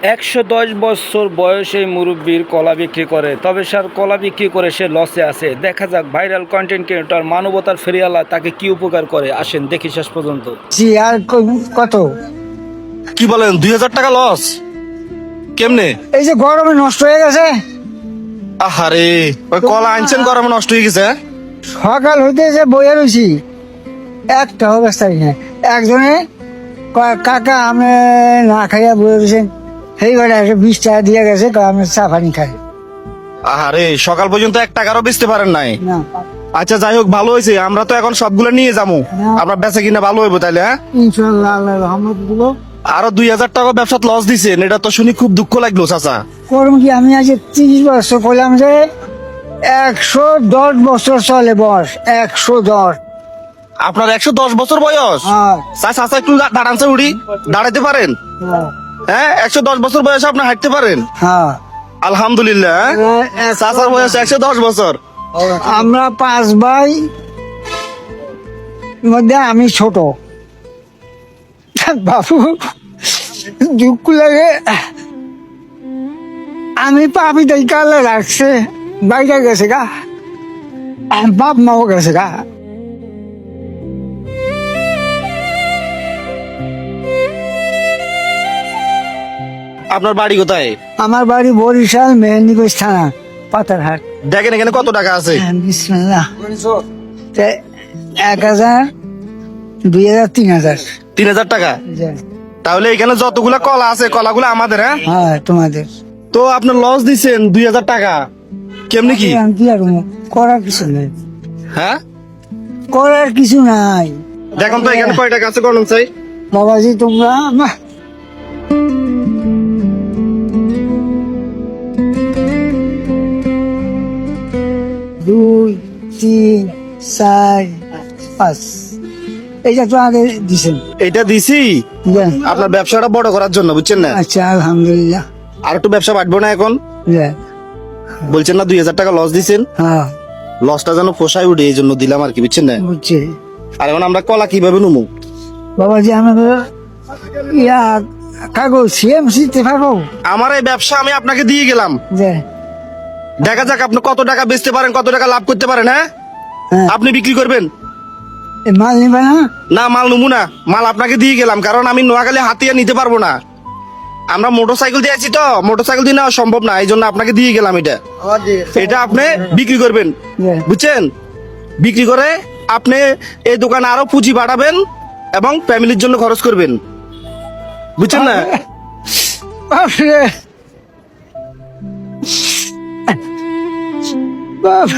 110 বছর বয়সে মুরব্বির কলা বিক্রি করে, তবে স্যার কলা বিক্রি করে সে লসে আছে। দেখা যাক ভাইরাল কন্টেন্ট ক্রিয়েটর মানবতার ফেরিয়ালা তাকে কি উপকার করে, আসেন দেখি শেষ পর্যন্ত। জি আর কত? কি বলেন 2000 টাকা লস? কেমনে? এই যে গরমে নষ্ট হয়ে গেছে। আহারে, ওই কলা আনছেন গরমে নষ্ট হয়ে গেছে? সকাল হইতে যে বইয়ে রয়েছি, একটা অবস্থা না। একজনে কয়, কাকা আমি না খাইয়া বইয়ে রয়েছেন, সেই ঘরে 20 টাকা দিয়ে গেছে, কয় আমি চা পানি খাই আহারে, সকাল পর্যন্ত 1 টাকারও বেচতে পারেন নাই। না। আচ্ছা যাই হোক, ভালো হয়েছে, আমরা তো এখন সবগুলো নিয়ে যাবো। আমরা বেচা কিনা ভালো হইব তাইলে। হ্যাঁ, ইনশাল্লাহ আল্লাহ রহমত দিব। আরো 2000 টাকা ব্যবসাত লস দিছেন, এটা তো শুনি খুব দুঃখ লাগলো চাচা। করুন কি, আমি আজ 30 বছর করলাম যে 110 বছর চলে বয়স, 110। আপনার 110 বছর বয়স? হ্যাঁ চাচা একটু দাঁড়ানছে, উড়ি দাঁড়াইতে পারেন? হ্যাঁ হ্যাঁ, 110 বছর বয়সে আপনি হাঁটতে পারেন? হ্যাঁ। আলহামদুলিল্লাহ। হ্যাঁ? চাচার বয়স 110 বছর। আমরা 5 ভাই, মধ্যে আমি ছোট। বাবু দুঃখ লাগে, আমি পাপি তাই কালে রাখছে, বাইরে গেছে গা, বাপ মাও গেছে গা। আপনার বাড়ি কোথায়? আমার বাড়ি বরিশাল, মেহেন্দিগঞ্জ থানা, পাতারহাট। দেখেন এখানে কত টাকা আছে। বিসমিল্লাহ। 1000, 2000, 3000। 3000 টাকা? তাহলে এখানে যতগুলা কলা আছে, কলাগুলো আমাদের। হ্যাঁ, হ্যাঁ তোমাদের। তো আপনার লস দিচ্ছেন 2000 টাকা, কেমনি কি? আমি কি আর করবো? করার কিছু নেই, হ্যাঁ, করার কিছু নাই। দেখুন তো এখানে কয় টাকা আছে, কোন চাই? বাবাজি তোমরা 2, 3, 4, 5, এইটা তো আগে দিছেন। এটা দিছি দেন। আপনার ব্যবসাটা বড় করার জন্য, বুঝছেন না? আচ্ছা আলহামদুলিল্লাহ। আর একটু ব্যবসা বাড়বো না এখন? দেন। বলছেন না 2000 টাকা লস দিছেন, হ্যাঁ লসটা যেন পোষায় উঠে, এই জন্য দিলাম আর কি, বুঝছেন না? বুঝছি। আর এখন আমরা কলা কিভাবে নেবো? বাবাজি আমাকে ইয়া কাগজ সিএমসি তে পারবো? আমার এই ব্যবসা আমি আপনাকে দিয়ে গেলাম, যে দেখা যাক আপনি কত টাকা বেচতে পারেন, কত টাকা লাভ করতে পারেন। হ্যাঁ, হ্যাঁ, আপনি বিক্রি করবেন এ মাল নিবে না? না? মাল নেবো না, মাল আপনাকে দিয়ে গেলাম, কারণ আমি নোয়াখালী হাতিয়া নিতে পারবো না। আমরা মোটরসাইকেল দিয়ে আছি, তো মোটরসাইকেল দিয়ে নেওয়া সম্ভব না, এই জন্য আপনাকে দিয়ে গেলাম। এটা আপনি বিক্রি করবেন, যে বুঝছেন? বিক্রি করে আপনি এই দোকানে আরো পুঁজি বাড়াবেন এবং ফ্যামিলির জন্য খরচ করবেন, বুঝছেন না? বাপরে বাপ।